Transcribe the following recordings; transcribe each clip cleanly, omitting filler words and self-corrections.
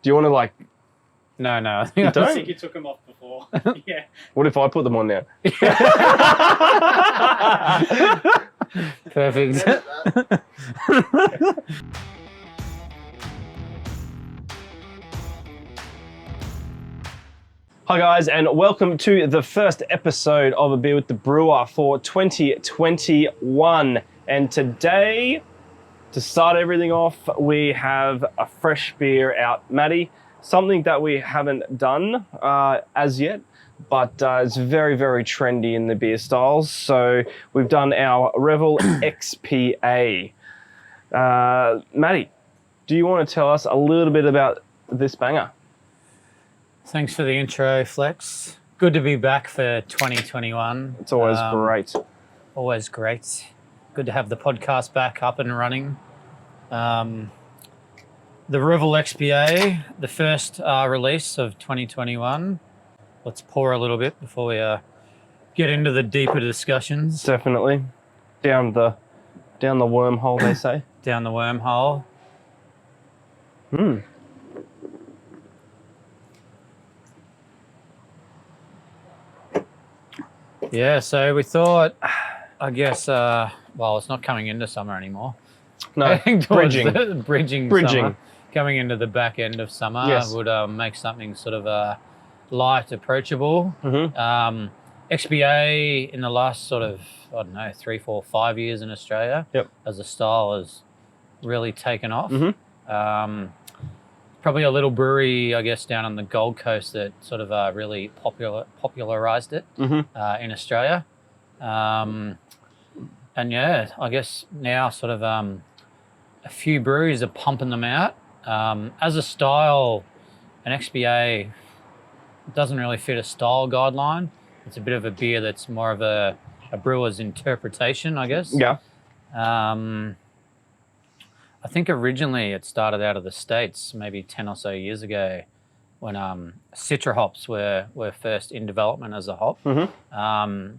Do you want to like? No. I You don't? think you took them off before. Yeah. What if I put them on now? Perfect. Hi guys, and welcome to the first episode of A Beer with the Brewer for 2021. And today, to start everything off, we have a fresh beer out. Maddie, something that we haven't done as yet, but it's very, very trendy in the beer styles. So we've done our Revel XPA. Maddie, do you want to tell us a little bit about this banger? Thanks for the intro, Flex. Good to be back for 2021. It's always great. Always great. Good to have the podcast back up and running. The Revel XPA, the first release of 2021. Let's pour a little bit before we get into the deeper discussions. Definitely. Down the wormhole, they say. Down the wormhole. Yeah, so we thought, I guess, well, it's not coming into summer anymore. No, I think bridging. Summer, coming into the back end of summer, Yes. would make something sort of light, approachable. Mm-hmm. XPA in the last sort of, I don't know, 3, 4, 5 years in Australia, Yep. as a style has really taken off. Mm-hmm. Probably a little brewery, I guess, down on the Gold Coast that sort of really popularized it Mm-hmm. in Australia. And yeah, I guess now sort of a few breweries are pumping them out. As a style, an XPA doesn't really fit a style guideline. It's a bit of a beer that's more of a brewer's interpretation, I guess. Yeah. I think originally it started out of the States maybe 10 or so years ago when Citra hops were first in development as a hop. Mm-hmm.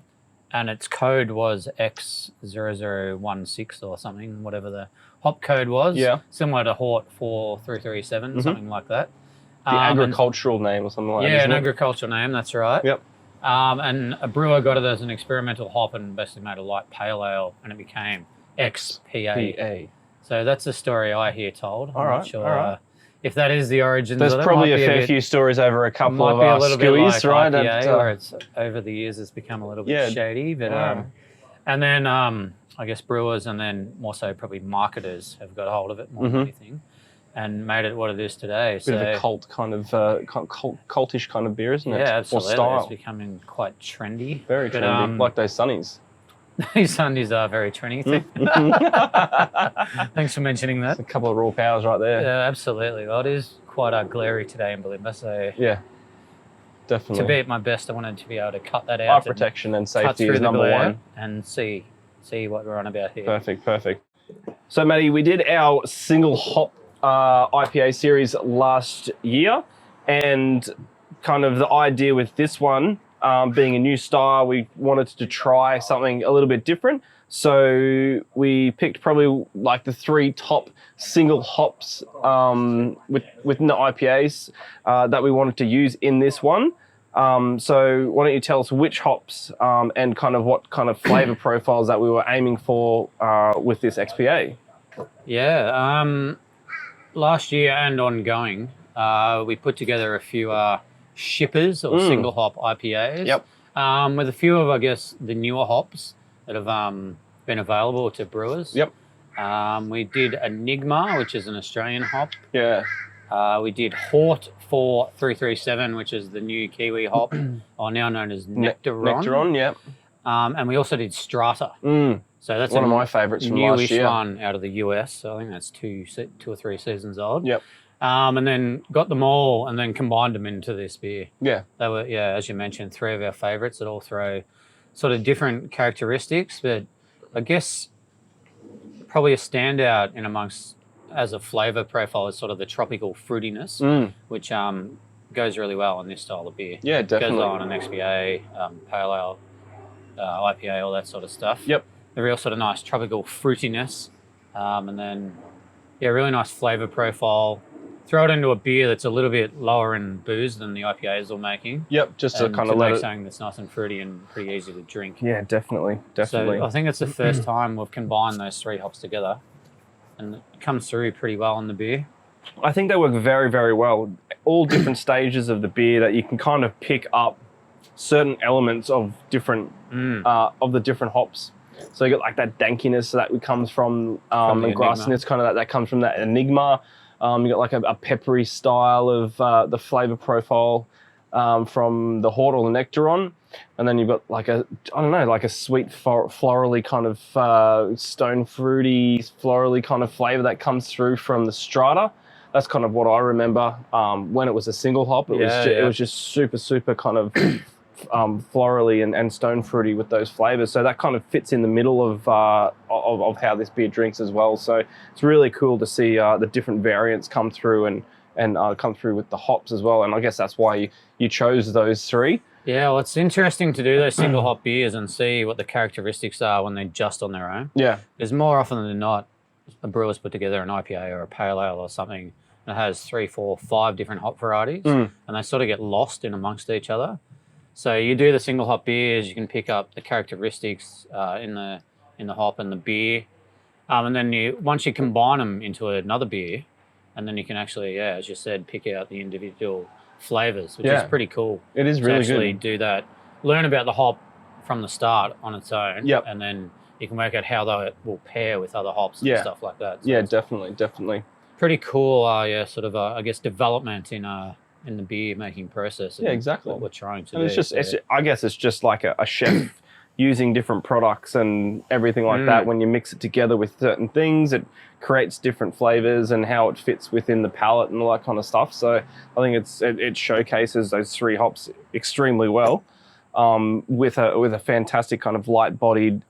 And its code was X0016 or something, whatever the hop code was. Yeah. Similar to Hort 4337, something like that. The agricultural name or something like that. Yeah, isn't an it? agricultural name, that's right. Yep. And a brewer got it as an experimental hop and basically made a light pale ale, and it became XPA. PA. So that's the story I hear told. I'm All not right, sure all right. if that is the origins There's of it. probably Might a be fair bit- few stories over a couple might of be a little bit skewies, like right? IPA, or it's over the years it's become a little bit Yeah. shady. But and then I guess brewers and then more so probably marketers have got a hold of it more than anything, and made it what it is today. Bit of a cult kind of cultish kind of beer, isn't it? Yeah, absolutely. Or style. It's becoming quite trendy. Very But, trendy, like those sunnies. These Sundays are very trendy. Thanks for mentioning that. A couple of raw powers right there. Yeah, absolutely. Well, it is quite glary today in Bulimba, so Yeah, definitely. to be at my best, I wanted to be able to cut that Eye out. protection and cut safety through is the number glare one. and see what we're on about here. Perfect. So, Maddie, we did our single hop IPA series last year, and kind of the idea with this one being a new style, we wanted to try something a little bit different. So we picked probably like the 3 top single hops within the IPAs that we wanted to use in this one. So why don't you tell us which hops and kind of what kind of flavor profiles that we were aiming for with this XPA? Yeah, last year and ongoing, we put together a few shippers or single hop IPAs. Yep. With a few of, I guess, the newer hops that have been available to brewers. Yep. We did Enigma, which is an Australian hop. Yeah. We did Hort 4337, which is the new Kiwi hop, or now known as Nectaron. Nectaron, yeah. And we also did Strata. So that's One of my favourites from last newish year. one out of the US. So I think that's 2 or 3 seasons old. Yep. And then got them all and then combined them into this beer. Yeah. They were, as you mentioned, 3 of our favourites that all throw sort of different characteristics, but I guess probably a standout in amongst as a flavour profile is sort of the tropical fruitiness, which goes really well in this style of beer. Yeah, definitely. Goes on an XPA, pale ale, IPA, all that sort of stuff. Yep. The real sort of nice tropical fruitiness, and then really nice flavour profile. throw it into a beer that's a little bit lower in booze than the IPAs are making. Yep, just to and kind of let make it. something that's nice and fruity and pretty easy to drink. Yeah, definitely. So I think it's the first time we've combined those 3 hops together, and it comes through pretty well in the beer. I think they work very, very well. All different stages of the beer that you can kind of pick up certain elements of different of the different hops. So you got like that dankiness that comes from and grassiness, kind of that comes from that Enigma. You got like a peppery style of the flavor profile from the Hort or the Nectaron, and then you've got like a sweet florally kind of stone fruity florally kind of flavor that comes through from the Strata. That's kind of what I remember when it was a single hop. It was just super kind of florally and stone fruity with those flavors. So that kind of fits in the middle of how this beer drinks as well. So it's really cool to see the different variants come through and come through with the hops as well. And I guess that's why you chose those 3. Yeah, well, it's interesting to do those single hop beers and see what the characteristics are when they're just on their own. Yeah. Because more often than not, a brewer's put together an IPA or a pale ale or something and it has 3, 4, 5 different hop varieties and they sort of get lost in amongst each other. So you do the single hop beers, you can pick up the characteristics in the hop and the beer, and then once you combine them into another beer, and then you can actually, as you said, pick out the individual flavors, which is pretty cool. It is really actually good. Do that, learn about the hop from the start on its own, Yep. and then you can work out how they will pair with other hops and stuff like that. So yeah, definitely. Pretty cool, sort of, I guess, development in the beer making process. Yeah, exactly. What we're trying to and do. I guess it's just like a chef using different products and everything like that. When you mix it together with certain things, it creates different flavors and how it fits within the palate and all that kind of stuff. So I think it showcases those 3 hops extremely well with a fantastic kind of light-bodied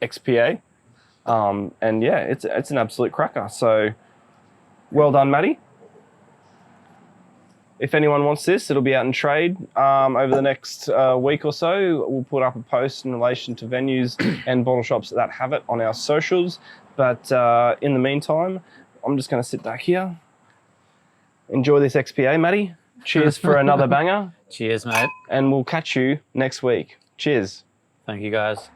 XPA. And yeah, it's an absolute cracker. So well done, Matty. If anyone wants this, it'll be out in trade over the next week or so. We'll put up a post in relation to venues and bottle shops that have it on our socials. But in the meantime, I'm just going to sit back here. Enjoy this XPA, Matty. Cheers for another banger. Cheers, mate. And we'll catch you next week. Cheers. Thank you, guys.